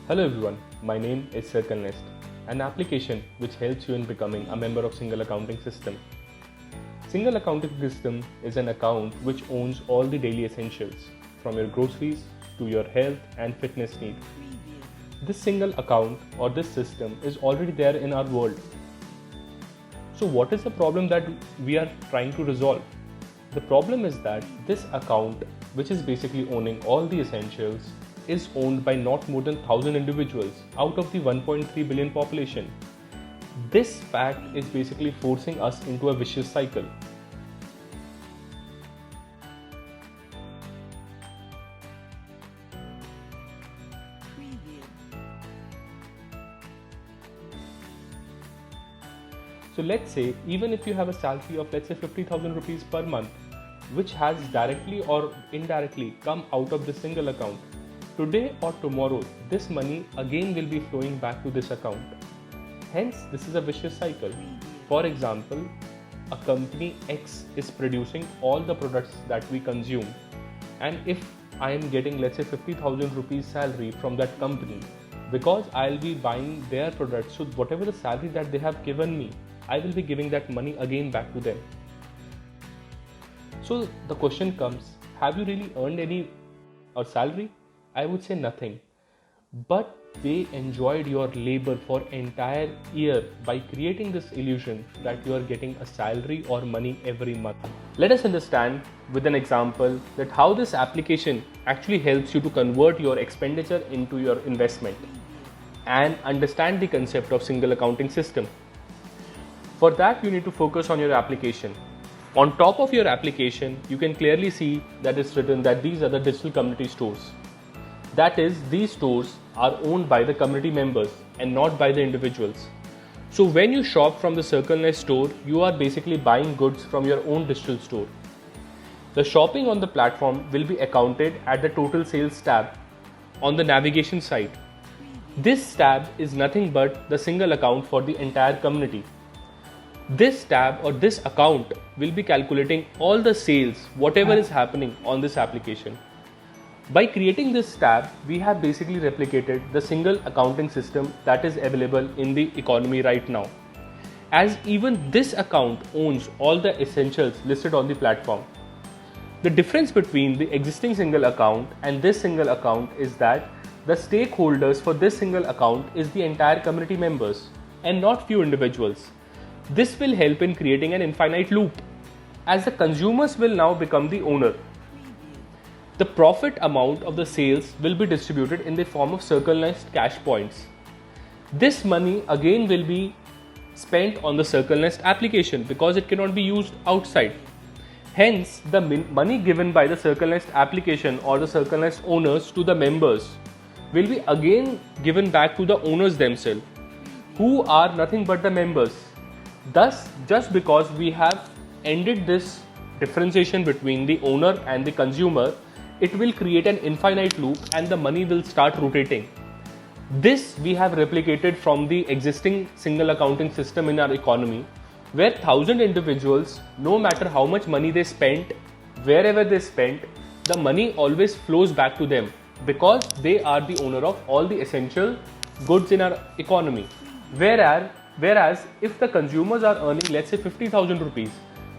Hello everyone, my name is CircleNest, an application which helps you in becoming a member of Single Accounting System. Single Accounting System is an account which owns all the daily essentials, from your groceries to your health and fitness needs. This single account or this system is already there in our world. So what is the problem that we are trying to resolve? The problem is that this account, which is basically owning all the essentials, is owned by not more than 1,000 individuals out of the 1.3 billion population. This fact is basically forcing us into a vicious cycle. So let's say even if you have a salary of let's say 50,000 rupees per month, which has directly or indirectly come out of this single account, today or tomorrow this money again will be flowing back to this account. Hence, this is a vicious cycle. For example, a company X is producing all the products that we consume, and if I am getting let's say 50,000 rupees salary from that company, because I'll be buying their products, so whatever the salary that they have given me, I will be giving that money again back to them. So the question comes, have you really earned any salary? I would say nothing. But they enjoyed your labor for entire year by creating this illusion that you are getting a salary or money every month. Let us understand with an example that how this application actually helps you to convert your expenditure into your investment and understand the concept of single accounting system. For that, you need to focus on your application. On top of your application, you can clearly see that it's written that these are the digital community stores. That is, these stores are owned by the community members and not by the individuals. So when you shop from the CircleNest store, you are basically buying goods from your own digital store. The shopping on the platform will be accounted at the total sales tab on the navigation side. This tab is nothing but the single account for the entire community. This tab or this account will be calculating all the sales, whatever is happening on this application. By creating this tab, we have basically replicated the single accounting system that is available in the economy right now. As even this account owns all the essentials listed on the platform. The difference between the existing single account and this single account is that the stakeholders for this single account is the entire community members and not few individuals. This will help in creating an infinite loop, as the consumers will now become the owner. The profit amount of the sales will be distributed in the form of CircleNest cash points. This money again will be spent on the CircleNest application because it cannot be used outside. Hence, the money given by the CircleNest application or the CircleNest owners to the members will be again given back to the owners themselves, who are nothing but the members. Thus, just because we have ended this differentiation between the owner and the consumer, it will create an infinite loop and the money will start rotating. This we have replicated from the existing single accounting system in our economy, where 1,000 individuals, no matter how much money they spent, wherever they spent, the money always flows back to them because they are the owner of all the essential goods in our economy. Whereas if the consumers are earning let's say 50,000 rupees,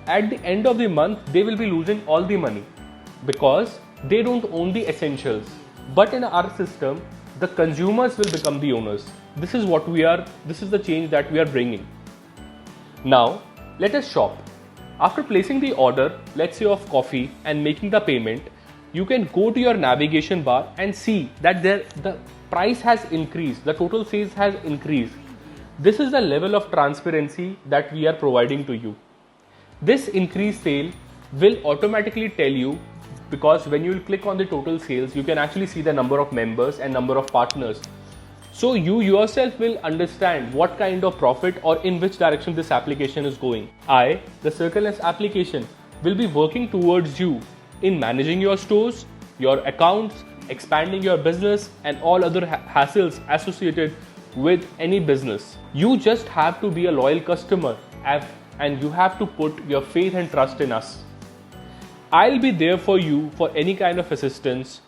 at the end of the month they will be losing all the money because they don't own the essentials. But in our system, the consumers will become the owners. This is the change that we are bringing. Now, let us shop. After placing the order, let's say of coffee, and making the payment, you can go to your navigation bar and see that the price has increased, the total sales has increased. This is the level of transparency that we are providing to you. This increased sale will automatically tell you, because when you will click on the total sales, you can actually see the number of members and number of partners. So you yourself will understand what kind of profit or in which direction this application is going. The CircleNest application, will be working towards you in managing your stores, your accounts, expanding your business and all other hassles associated with any business. You just have to be a loyal customer and you have to put your faith and trust in us. I'll be there for you for any kind of assistance.